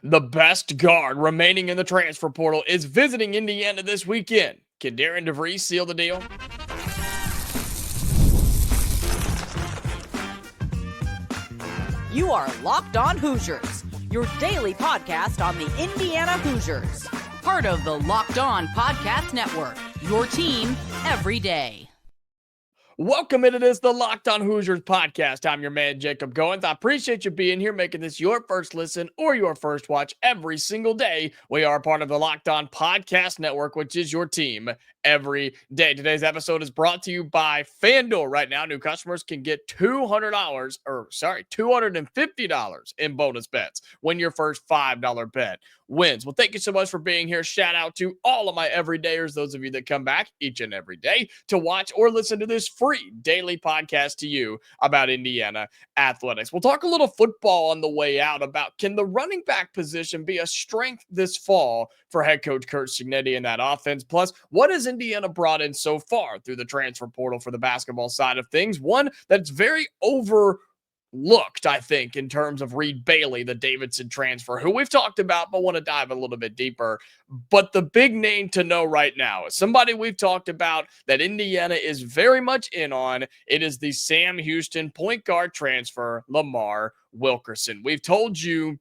The best guard remaining in the transfer portal is visiting Indiana this weekend. Can Darian DeVries seal the deal? You are Locked On Hoosiers, your daily podcast on the Indiana Hoosiers. Part of the Locked On Podcast Network, your team every day. Welcome in. It is the Locked On Hoosiers podcast. I'm your man, Jacob Goins. I appreciate you being here, making this your first listen or your first watch every single day. We are part of the Locked On Podcast Network, which is your team every day. Today's episode is brought to you by FanDuel. Right now, new customers can get $250 in bonus bets when your first $5 bet wins. Well, thank you so much for being here. Shout out to all of my everydayers, those of you that come back each and every day to watch or listen to this free daily podcast to you about Indiana athletics. We'll talk a little football on the way out about, can the running back position be a strength this fall for head coach Curt Cignetti in that offense? Plus, what has Indiana brought in so far through the transfer portal for the basketball side of things? One that's very overlooked, I think, in terms of Reed Bailey, the Davidson transfer, who we've talked about, but want to dive a little bit deeper. But the big name to know right now is somebody we've talked about that Indiana is very much in on. It is the Sam Houston point guard transfer, Lamar Wilkerson. We've told you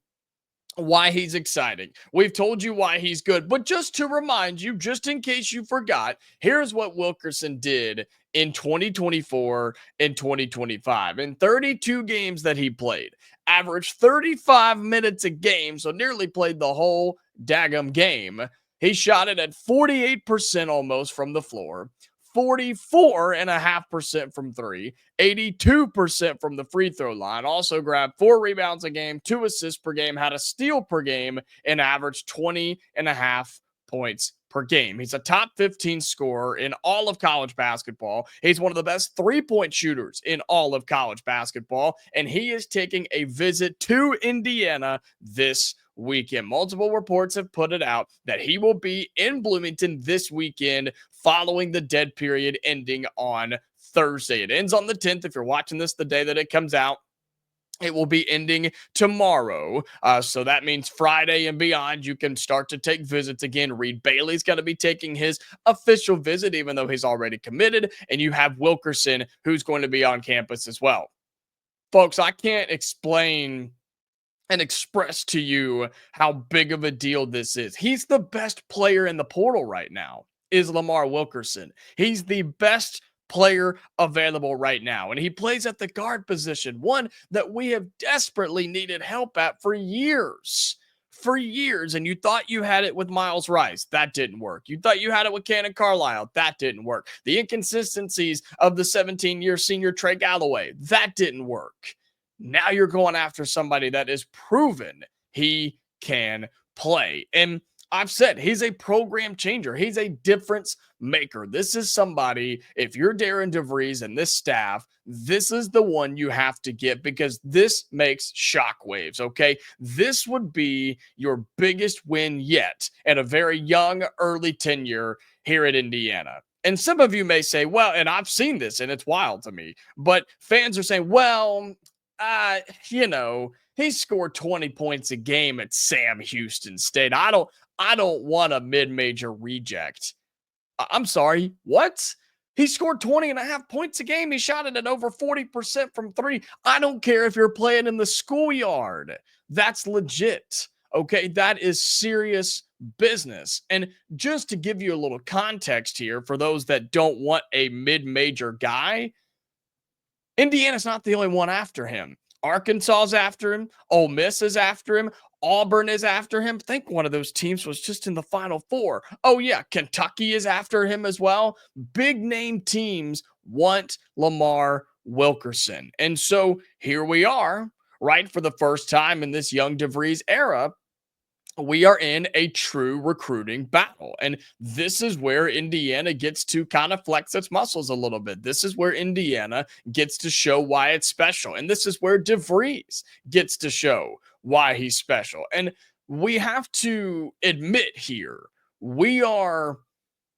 why he's exciting. We've told you why he's good. But just to remind you, just in case you forgot, here's what Wilkerson did in 2024 and 2025. In 32 games that he played, averaged 35 minutes a game, so nearly played the whole daggum game. He shot it at 48% almost from the floor, 44.5% from three, 82% from the free throw line. Also grabbed 4 rebounds a game, 2 assists per game, had a steal per game, and averaged 20.5 points per game. He's a top 15 scorer in all of college basketball. He's one of the best three-point shooters in all of college basketball, and he is taking a visit to Indiana this weekend. Multiple reports have put it out that he will be in Bloomington this weekend following the dead period ending on Thursday. It ends on the 10th. If you're watching this the day that it comes out, it will be ending tomorrow. So that means Friday and beyond, you can start to take visits again. Reed Bailey's going to be taking his official visit, even though he's already committed. And you have Wilkerson, who's going to be on campus as well. Folks, I can't explain and express to you how big of a deal this is. He's the best player in the portal right now, is Lamar Wilkerson. He's the best player available right now, and he plays at the guard position, one that we have desperately needed help at for years. And you thought you had it with Miles Rice. That didn't work. You thought you had it with Cannon Carlisle. That didn't work. The inconsistencies of the 17-year senior Trey Galloway. That didn't work. Now you're going after somebody that is proven he can play. And I've said he's a program changer. He's a difference maker. This is somebody, if you're Darian DeVries and this staff, this is the one you have to get because this makes shockwaves, okay? This would be your biggest win yet at a very young, early tenure here at Indiana. And some of you may say, well, and I've seen this and it's wild to me, but fans are saying, well, he scored 20 points a game at Sam Houston State. I don't want a mid-major reject. I'm sorry, what? He scored 20.5 points a game. He shot it at over 40% from three. I don't care if you're playing in the schoolyard. That's legit. Okay, that is serious business. And just to give you a little context here for those that don't want a mid-major guy, Indiana's not the only one after him. Arkansas's after him. Ole Miss is after him. Auburn is after him. I think one of those teams was just in the Final Four. Oh, yeah, Kentucky is after him as well. Big name teams want Lamar Wilkerson. And so here we are, right, for the first time in this young DeVries era, we are in a true recruiting battle. And this is where Indiana gets to kind of flex its muscles a little bit. This is where Indiana gets to show why it's special. And this is where DeVries gets to show why he's special. And we have to admit here, we are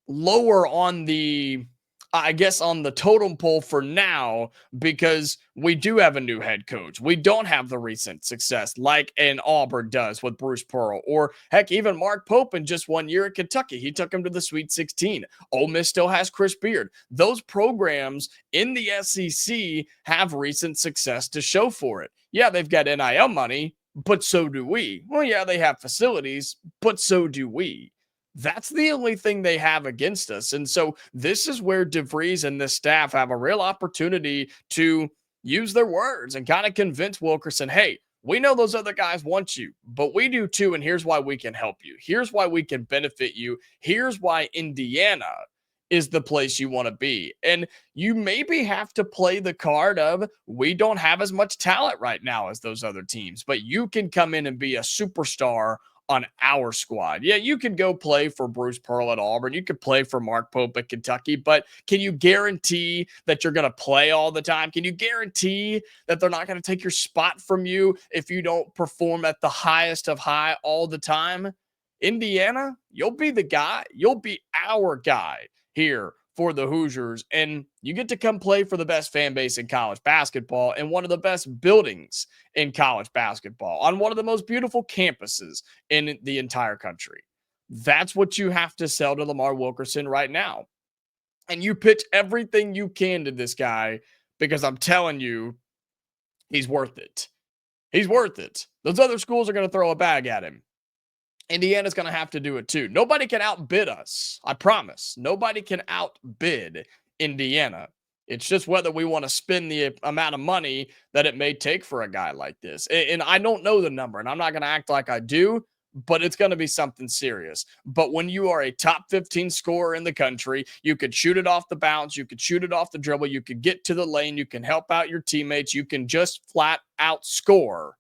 lower on the I guess, on the totem pole for now, because we do have a new head coach. We don't have the recent success like an Auburn does with Bruce Pearl, or heck, even Mark Pope in just 1 year at Kentucky. He took him to the Sweet 16. Ole Miss still has Chris Beard. Those programs in the SEC have recent success to show for it. Yeah, they've got NIL money, but so do we. Well, yeah, they have facilities, but so do we. That's the only thing they have against us. And so this is where DeVries and this staff have a real opportunity to use their words and kind of convince Wilkerson, hey, we know those other guys want you, but we do too. And here's why we can help you. Here's why we can benefit you. Here's why Indiana is the place you want to be. And you maybe have to play the card of, we don't have as much talent right now as those other teams, but you can come in and be a superstar on our squad. Yeah, you could go play for Bruce Pearl at Auburn. You could play for Mark Pope at Kentucky, but can you guarantee that you're going to play all the time? Can you guarantee that they're not going to take your spot from you if you don't perform at the highest of high all the time? Indiana, you'll be the guy. You'll be our guy here for the Hoosiers, and you get to come play for the best fan base in college basketball and one of the best buildings in college basketball on one of the most beautiful campuses in the entire country. That's what you have to sell to Lamar Wilkerson right now. And you pitch everything you can to this guy, because I'm telling you, he's worth it. He's worth it. Those other schools are going to throw a bag at him. Indiana's going to have to do it too. Nobody can outbid us. I promise. Nobody can outbid Indiana. It's just whether we want to spend the amount of money that it may take for a guy like this. And I don't know the number, and I'm not going to act like I do, but it's going to be something serious. But when you are a top 15 scorer in the country, you could shoot it off the bounce, you could shoot it off the dribble, you could get to the lane, you can help out your teammates, you can just flat out score.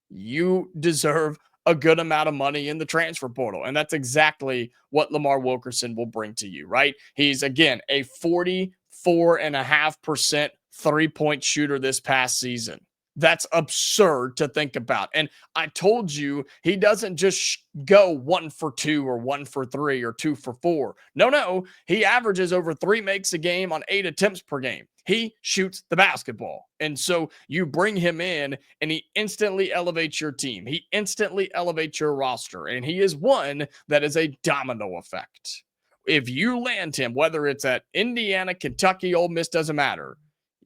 You deserve a good amount of money in the transfer portal. And that's exactly what Lamar Wilkerson will bring to you, right? He's, again, a 44.5% three-point shooter this past season. That's absurd to think about. And I told you, he doesn't just go 1 for 2 or 1 for 3 or 2 for 4. No, he averages over 3 makes a game on 8 attempts per game. He shoots the basketball. And so you bring him in and he instantly elevates your team. He instantly elevates your roster. And he is one that is a domino effect. If you land him, whether it's at Indiana, Kentucky, Ole Miss, doesn't matter.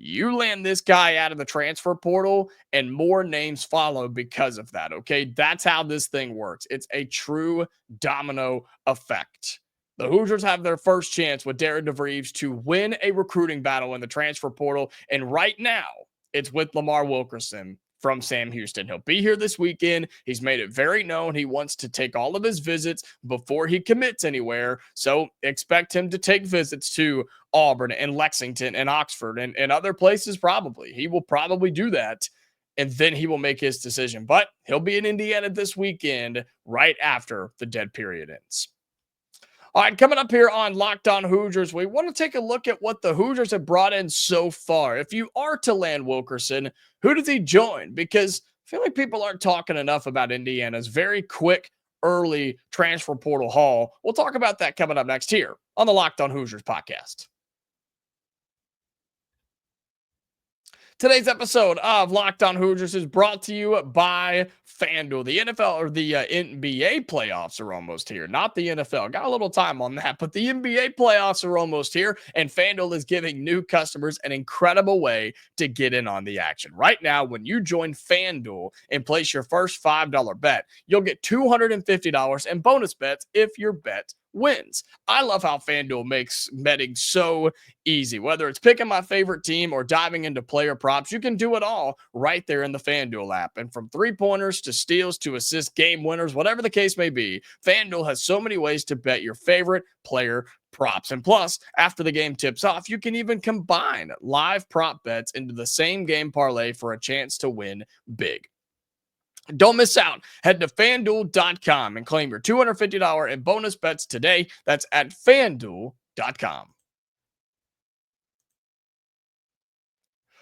You land this guy out of the transfer portal and more names follow because of that, okay? That's how this thing works. It's a true domino effect. The Hoosiers have their first chance with Darian DeVries to win a recruiting battle in the transfer portal, and right now it's with Lamar Wilkerson from Sam Houston. He'll be here this weekend. He's made it very known he wants to take all of his visits before he commits anywhere. So expect him to take visits to Auburn and Lexington and Oxford and other places probably. He will probably do that, and then he will make his decision. But he'll be in Indiana this weekend right after the dead period ends. All right, coming up here on Locked On Hoosiers, we want to take a look at what the Hoosiers have brought in so far. If you are to land Wilkerson, who does he join? Because I feel like people aren't talking enough about Indiana's very quick, early transfer portal haul. We'll talk about that coming up next here on the Locked On Hoosiers podcast. Today's episode of Locked On Hoosiers is brought to you by FanDuel. The NFL or the NBA playoffs are almost here, not the NFL. Got a little time on that, but the NBA playoffs are almost here, and FanDuel is giving new customers an incredible way to get in on the action. Right now, when you join FanDuel and place your first $5 bet, you'll get $250 in bonus bets if your bet wins. I love how FanDuel makes betting so easy. Whether it's picking my favorite team or diving into player props, you can do it all right there in the FanDuel app. And from three-pointers to steals to assist game winners, whatever the case may be, FanDuel has so many ways to bet your favorite player props. And plus, after the game tips off, you can even combine live prop bets into the same game parlay for a chance to win big. Don't miss out. Head to FanDuel.com and claim your $250 in bonus bets today. That's at FanDuel.com.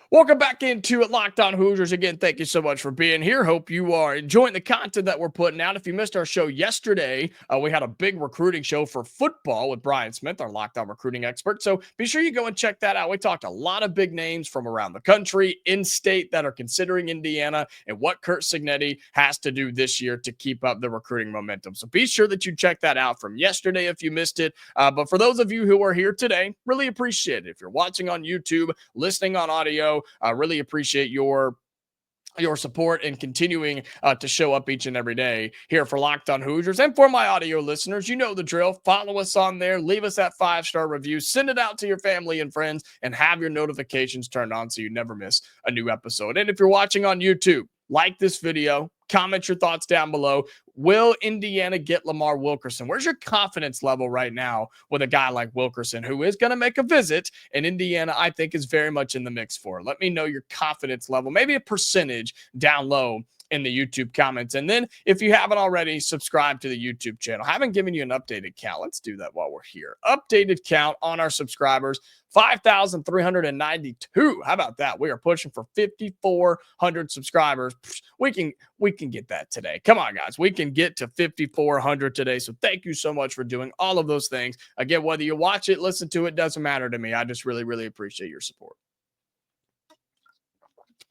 Welcome back into it, Locked On Hoosiers. Again, thank you so much for being here. Hope you are enjoying the content that we're putting out. If you missed our show yesterday, we had a big recruiting show for football with Brian Smith, our Locked On recruiting expert. So be sure you go and check that out. We talked a lot of big names from around the country, in-state, that are considering Indiana, and what Curt Cignetti has to do this year to keep up the recruiting momentum. So be sure that you check that out from yesterday if you missed it. But for those of you who are here today, really appreciate it. If you're watching on YouTube, listening on audio, I really appreciate your support and continuing to show up each and every day here for Locked On Hoosiers. And for my audio listeners, you know the drill. Follow us on there. Leave us that 5-star review. Send it out to your family and friends and have your notifications turned on so you never miss a new episode. And if you're watching on YouTube, like this video, comment your thoughts down below. Will Indiana get Lamar Wilkerson? Where's your confidence level right now with a guy like Wilkerson, who is going to make a visit, and Indiana, I think, is very much in the mix for? Let me know your confidence level, maybe a percentage down low in the YouTube comments. And then if you haven't already, subscribe to the YouTube channel. I haven't given you an updated count. Let's do that while we're here. Updated count on our subscribers, 5,392. How about that? We are pushing for 5,400 subscribers. We can get that today. Come on, guys. We can get to 5,400 today. So thank you so much for doing all of those things. Again, whether you watch it, listen to it, doesn't matter to me. I just really, really appreciate your support.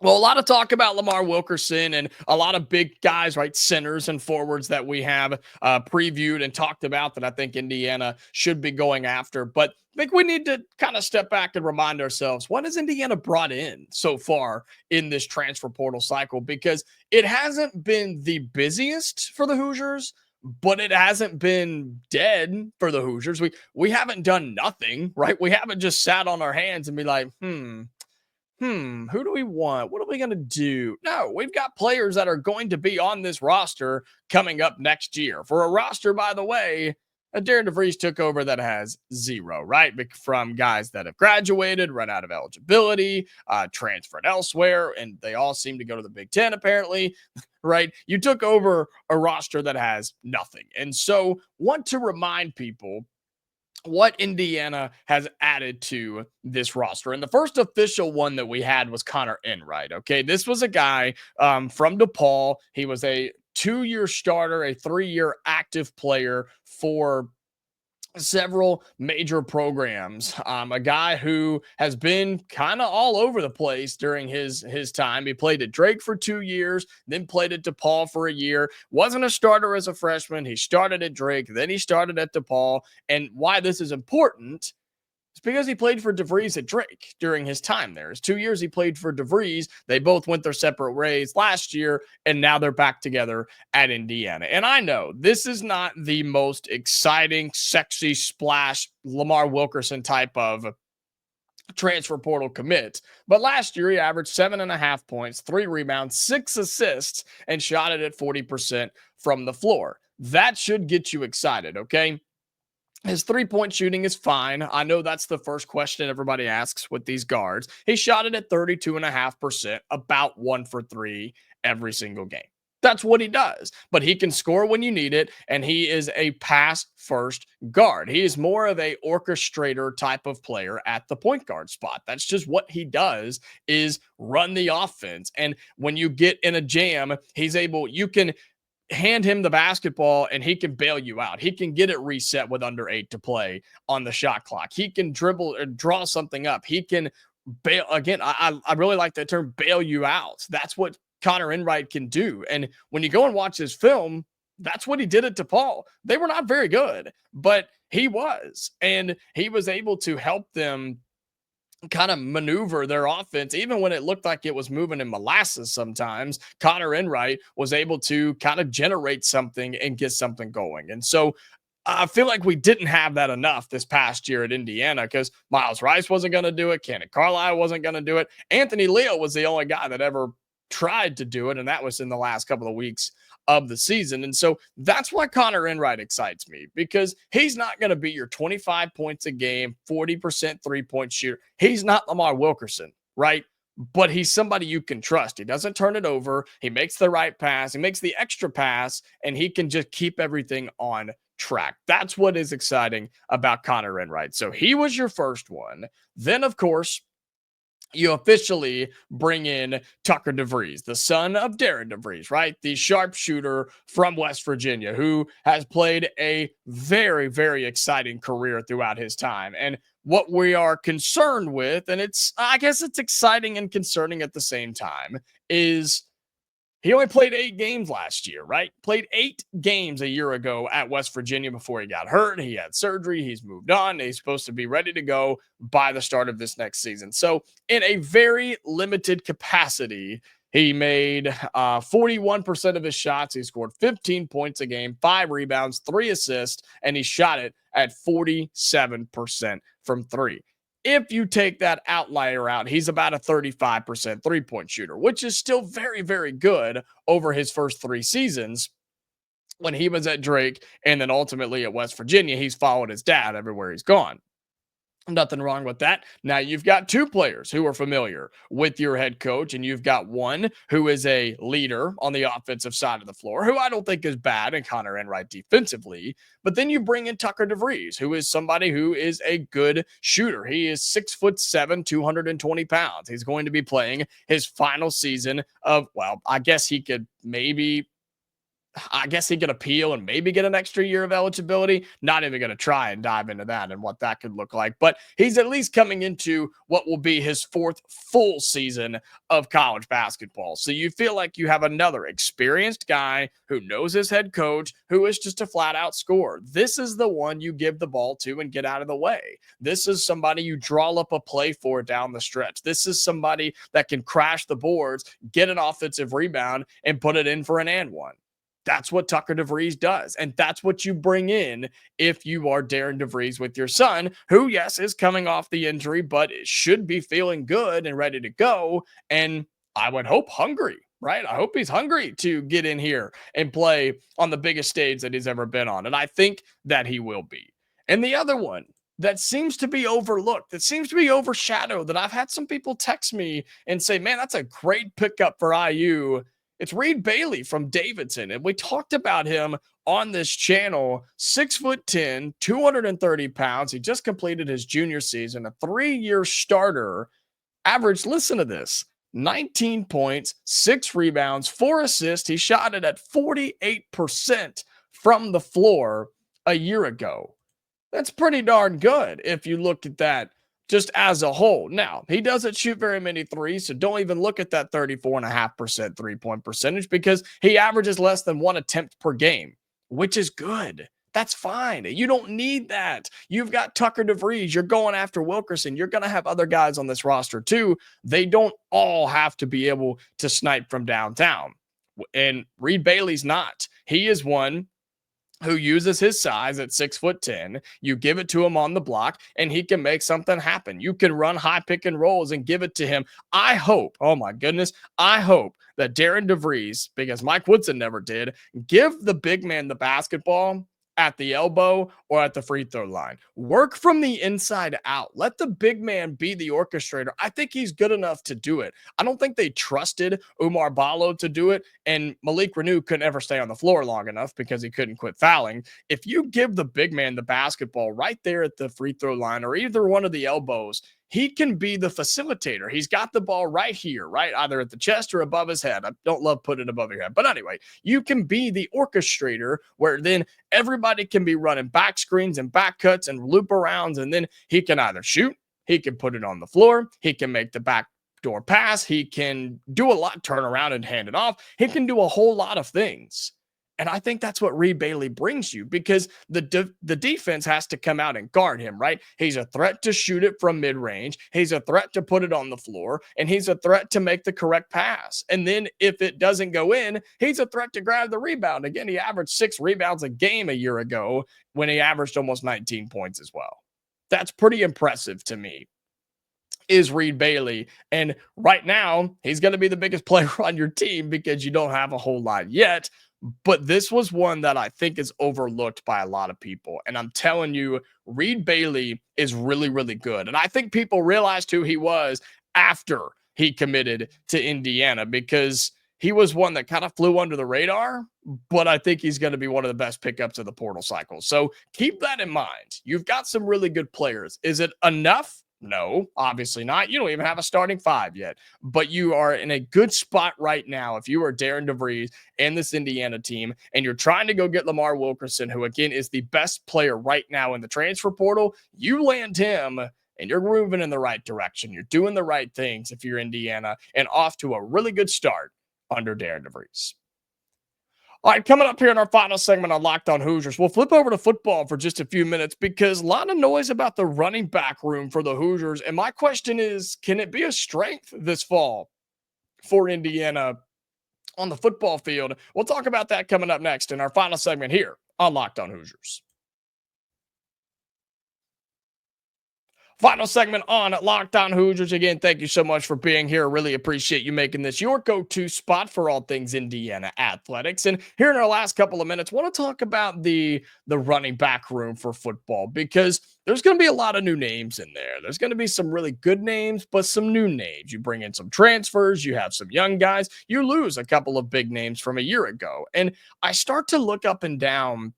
Well, a lot of talk about Lamar Wilkerson and a lot of big guys, right? Centers and forwards that we have previewed and talked about that I think Indiana should be going after. But I think we need to kind of step back and remind ourselves, what has Indiana brought in so far in this transfer portal cycle? Because it hasn't been the busiest for the Hoosiers, but it hasn't been dead for the Hoosiers. We haven't done nothing, right? We haven't just sat on our hands and be like, who do we want? What are we going to do? No, we've got players that are going to be on this roster coming up next year. For a roster, by the way, Darian DeVries took over that has 0, right? From guys that have graduated, run out of eligibility, transferred elsewhere, and they all seem to go to the Big Ten, apparently, right? You took over a roster that has nothing. And so want to remind people what Indiana has added to this roster. And the first official one that we had was Conor Enright. Okay. This was a guy from DePaul. He was a 2-year starter, a 3-year active player for several major programs. A guy who has been kind of all over the place during his time. He played at Drake for 2 years, then played at DePaul for a year. Wasn't a starter as a freshman. He started at Drake, then he started at DePaul. And why this is important is because he played for DeVries at Drake during his time there. His 2 years he played for DeVries. They both went their separate ways last year, and now they're back together at Indiana. And I know this is not the most exciting, sexy splash Lamar Wilkerson type of transfer portal commit, but last year he averaged 7.5 points, 3 rebounds, 6 assists, and shot it at 40% from the floor. That should get you excited, okay? His 3-point shooting is fine. I know that's the first question everybody asks with these guards. He shot it at 32.5%, about 1 for 3 every single game. That's what he does. But he can score when you need it, and he is a pass-first guard. He is more of a orchestrator type of player at the point guard spot. That's just what he does, is run the offense. And when you get in a jam, you can hand him the basketball and he can bail you out. He can get it reset with under 8 to play on the shot clock. He can dribble or draw something up. He can bail. Again, I really like that term, bail you out. That's what Conor Enright can do. And when you go and watch his film, that's what he did at DePaul. They were not very good, but he was. And he was able to help them kind of maneuver their offense, even when it looked like it was moving in molasses sometimes. Conor Enright was able to kind of generate something and get something going. And so I feel like we didn't have that enough this past year at Indiana, because Miles Rice wasn't going to do it. Cannon Carlisle wasn't going to do it. Anthony Leo was the only guy that ever tried to do it, and that was in the last couple of weeks of the season. And so that's why Conor Enright excites me, because he's not going to be your 25 points a game, 40% 3-point shooter. He's not Lamar Wilkerson, right? But he's somebody you can trust. He doesn't turn it over. He makes the right pass. He makes the extra pass, and he can just keep everything on track. That's what is exciting about Conor Enright. So he was your first one. Then, of course, you officially bring in Tucker DeVries, the son of Darian DeVries, right? The sharpshooter from West Virginia, who has played a very, very exciting career throughout his time. And what we are concerned with, and I guess it's exciting and concerning at the same time, is he only played 8 games last year, right? Played 8 games a year ago at West Virginia before he got hurt. He had surgery. He's moved on. He's supposed to be ready to go by the start of this next season. So, in a very limited capacity, he made 41% of his shots. He scored 15 points a game, 5 rebounds, 3 assists, and he shot it at 47% from 3. If you take that outlier out, he's about a 35% three-point shooter, which is still very, very good over his first 3 seasons when he was at Drake and then ultimately at West Virginia. He's followed his dad everywhere he's gone. Nothing wrong with that. Now you've got 2 players who are familiar with your head coach, and you've got one who is a leader on the offensive side of the floor, who I don't think is bad, and Conor Enright defensively. But then you bring in Tucker DeVries, who is somebody who is a good shooter. He is 6'7", 220 pounds. He's going to be playing his final season of, well, I guess he could appeal and maybe get an extra year of eligibility. Not even going to try and dive into that and what that could look like. But he's at least coming into what will be his 4th full season of college basketball. So you feel like you have another experienced guy who knows his head coach, who is just a flat out scorer. This is the one you give the ball to and get out of the way. This is somebody you draw up a play for down the stretch. This is somebody that can crash the boards, get an offensive rebound, and put it in for an and one. That's what Tucker DeVries does. And that's what you bring in if you are Darian DeVries with your son, who, yes, is coming off the injury, but should be feeling good and ready to go. And I would hope hungry, right? I hope he's hungry to get in here and play on the biggest stage that he's ever been on. And I think that he will be. And the other one that seems to be overlooked, that seems to be overshadowed, that I've had some people text me and say, man, that's a great pickup for IU. It's Reed Bailey from Davidson. And we talked about him on this channel. 6'10", 230 pounds. He just completed his junior season, a 3-year starter. Average, listen to this, 19 points, 6 rebounds, 4 assists. He shot it at 48% from the floor a year ago. That's pretty darn good if you look at that just as a whole. Now, he doesn't shoot very many threes, so don't even look at that 34.5% three-point percentage, because he averages less than 1 attempt per game, which is good. That's fine. You don't need that. You've got Tucker DeVries. You're going after Wilkerson. You're going to have other guys on this roster too. They don't all have to be able to snipe from downtown. And Reed Bailey's not. He is one who uses his size at 6'10". You give it to him on the block and he can make something happen. You can run high pick and rolls and give it to him. I hope, oh my goodness, I hope that Darian DeVries, because Mike Woodson never did, give the big man the basketball at the elbow or at the free throw line. Work from the inside out. Let the big man be the orchestrator. I think he's good enough to do it. I don't think they trusted Oumar Ballo to do it, and Malik Renew couldn't ever stay on the floor long enough because he couldn't quit fouling. If you give the big man the basketball right there at the free throw line or either one of the elbows, he can be the facilitator. He's got the ball right here, right? Either at the chest or above his head. I don't love putting it above your head. But anyway, you can be the orchestrator where then everybody can be running back screens and back cuts and loop arounds. And then he can either shoot, he can put it on the floor, he can make the backdoor pass, he can do a lot, turn around and hand it off. He can do a whole lot of things. And I think that's what Reed Bailey brings you, because the defense has to come out and guard him, right? He's a threat to shoot it from mid-range. He's a threat to put it on the floor. And he's a threat to make the correct pass. And then if it doesn't go in, he's a threat to grab the rebound. Again, he averaged 6 rebounds a game a year ago when he averaged almost 19 points as well. That's pretty impressive to me, is Reed Bailey. And right now, he's going to be the biggest player on your team because you don't have a whole lot yet. But this was one that I think is overlooked by a lot of people. And I'm telling you, Reed Bailey is really, really good. And I think people realized who he was after he committed to Indiana, because he was one that kind of flew under the radar, but I think he's going to be one of the best pickups of the portal cycle. So keep that in mind. You've got some really good players. Is it enough No, obviously not. You don't even have a starting five yet, but you are in a good spot right now. If you are Darian DeVries and this Indiana team, and you're trying to go get Lamar Wilkerson, who again is the best player right now in the transfer portal, you land him and you're moving in the right direction. You're doing the right things if you're Indiana and off to a really good start under Darian DeVries. All right, coming up here in our final segment on Locked On Hoosiers, we'll flip over to football for just a few minutes because a lot of noise about the running back room for the Hoosiers. And my question is, can it be a strength this fall for Indiana on the football field? We'll talk about that coming up next in our final segment here on Locked On Hoosiers. Final segment on Locked On Hoosiers. Again, thank you so much for being here. Really appreciate you making this your go-to spot for all things Indiana athletics. And here in our last couple of minutes, want to talk about the running back room for football because there's going to be a lot of new names in there. There's going to be some really good names, but some new names. You bring in some transfers, you have some young guys, you lose a couple of big names from a year ago. And I start to look up and down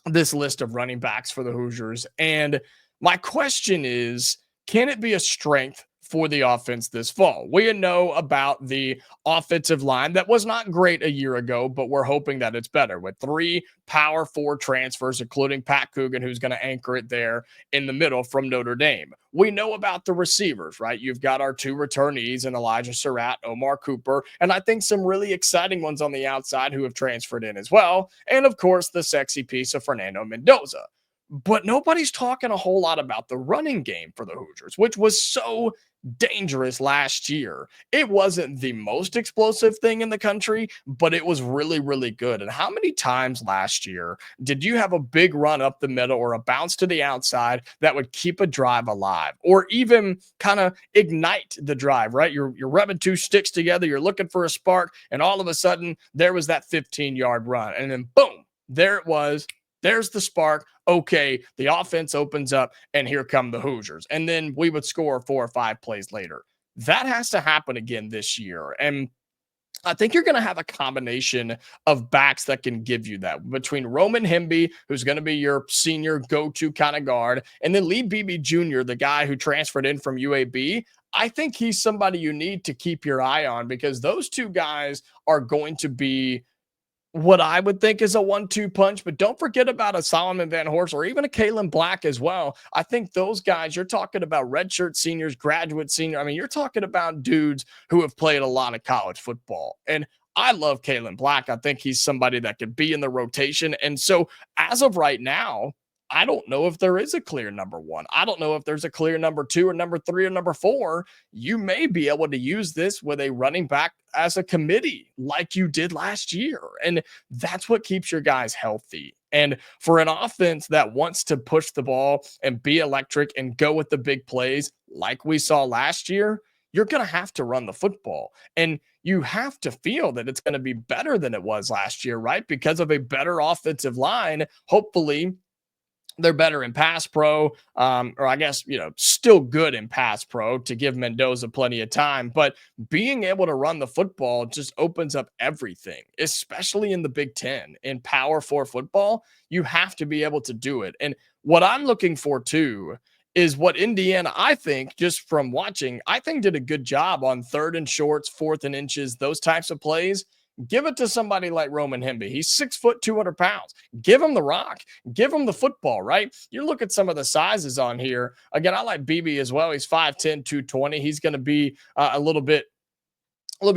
this list of running backs for the Hoosiers, and my question is, can it be a strength for the offense this fall? We know about the offensive line that was not great a year ago, but we're hoping that it's better with 3 Power 4 transfers, including Pat Coogan, who's going to anchor it there in the middle from Notre Dame. We know about the receivers, right? You've got our 2 returnees in Elijah Surratt, Omar Cooper, and I think some really exciting ones on the outside who have transferred in as well. And of course, the sexy piece of Fernando Mendoza. But nobody's talking a whole lot about the running game for the Hoosiers, which was so dangerous last year. It wasn't the most explosive thing in the country, but it was really, really good. And how many times last year did you have a big run up the middle or a bounce to the outside that would keep a drive alive or even kind of ignite the drive, right? You're rubbing 2 sticks together, you're looking for a spark, and all of a sudden there was that 15-yard run. And then boom, there it was. There's the spark. Okay, the offense opens up, and here come the Hoosiers. And then we would score 4 or 5 plays later. That has to happen again this year. And I think you're going to have a combination of backs that can give you that between Roman Hemby, who's going to be your senior go-to kind of guard, and then Lee Beebe Jr., the guy who transferred in from UAB. I think he's somebody you need to keep your eye on because those 2 guys are going to be what I would think is a 1-2 punch, but don't forget about a Solomon Van Horst or even a Kalen Black as well. I think those guys, you're talking about redshirt seniors, graduate senior. I mean, you're talking about dudes who have played a lot of college football. And I love Kalen Black. I think he's somebody that could be in the rotation. And so as of right now, I don't know if there is a clear number 1. I don't know if there's a clear number 2 or number 3 or number 4. You may be able to use this with a running back as a committee like you did last year. And that's what keeps your guys healthy. And for an offense that wants to push the ball and be electric and go with the big plays like we saw last year, you're going to have to run the football. And you have to feel that it's going to be better than it was last year, right? Because of a better offensive line, hopefully they're better in pass pro, or I guess, still good in pass pro to give Mendoza plenty of time. But being able to run the football just opens up everything, especially in the Big Ten. In Power 4 football, you have to be able to do it. And what I'm looking for, too, is what Indiana, I think, just from watching, I think did a good job on 3rd and shorts, 4th and inches, those types of plays. Give it to somebody like Roman Hemby. He's 6 foot, 200 pounds. Give him the rock. Give him the football, right? You look at some of the sizes on here. Again, I like Beebe as well. He's 5'10", 220. He's going to be a little bit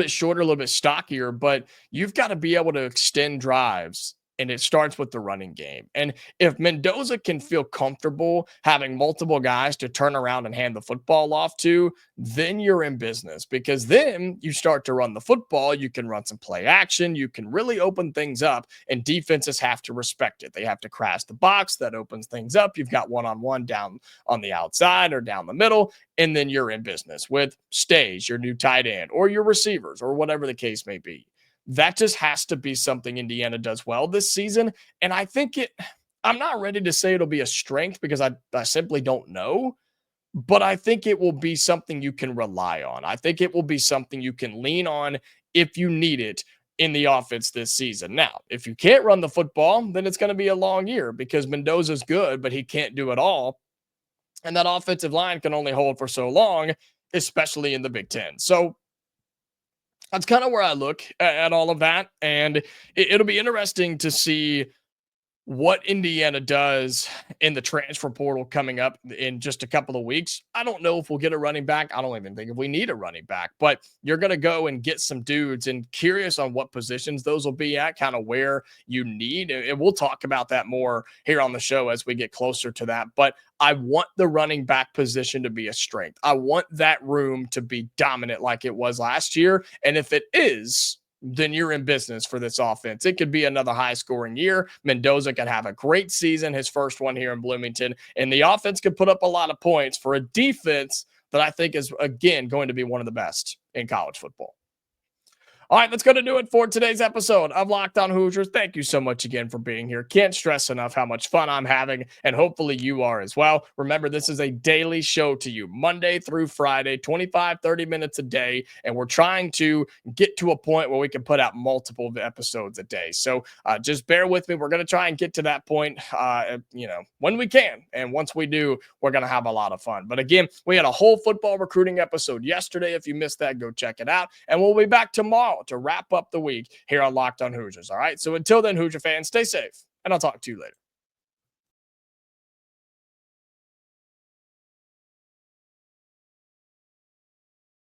shorter, a little bit stockier, but you've got to be able to extend drives. And it starts with the running game. And if Mendoza can feel comfortable having multiple guys to turn around and hand the football off to, then you're in business because then you start to run the football. You can run some play action. You can really open things up, and defenses have to respect it. They have to crash the box. That opens things up. You've got one-on-one down on the outside or down the middle, and then you're in business with Stays, your new tight end, or your receivers, or whatever the case may be. That just has to be something Indiana does well this season. And I think I'm not ready to say it'll be a strength because I simply don't know, but I think it will be something you can rely on. I think it will be something you can lean on if you need it in the offense this season. Now, if you can't run the football, then it's going to be a long year because Mendoza's good, but he can't do it all. And that offensive line can only hold for so long, especially in the Big Ten. So that's kind of where I look at all of that. And it'll be interesting to see what Indiana does in the transfer portal coming up in just a couple of weeks. I don't know if we'll get a running back. I don't even think if we need a running back, but you're going to go and get some dudes, and curious on what positions those will be at, kind of where you need. And we'll talk about that more here on the show as we get closer to that. But I want the running back position to be a strength. I want that room to be dominant like it was last year. And if it is, then you're in business for this offense. It could be another high scoring year. Mendoza could have a great season, his first one here in Bloomington, and the offense could put up a lot of points for a defense that I think is, again, going to be one of the best in college football. All right, that's going to do it for today's episode of Locked On Hoosiers. Thank you so much again for being here. Can't stress enough how much fun I'm having, and hopefully you are as well. Remember, this is a daily show to you, Monday through Friday, 25, 30 minutes a day, and we're trying to get to a point where we can put out multiple episodes a day. So just bear with me. We're going to try and get to that point, when we can, and once we do, we're going to have a lot of fun. But again, we had a whole football recruiting episode yesterday. If you missed that, go check it out, and we'll be back tomorrow to wrap up the week here on Locked On Hoosiers. All right. So until then, Hoosier fans, stay safe, and I'll talk to you later.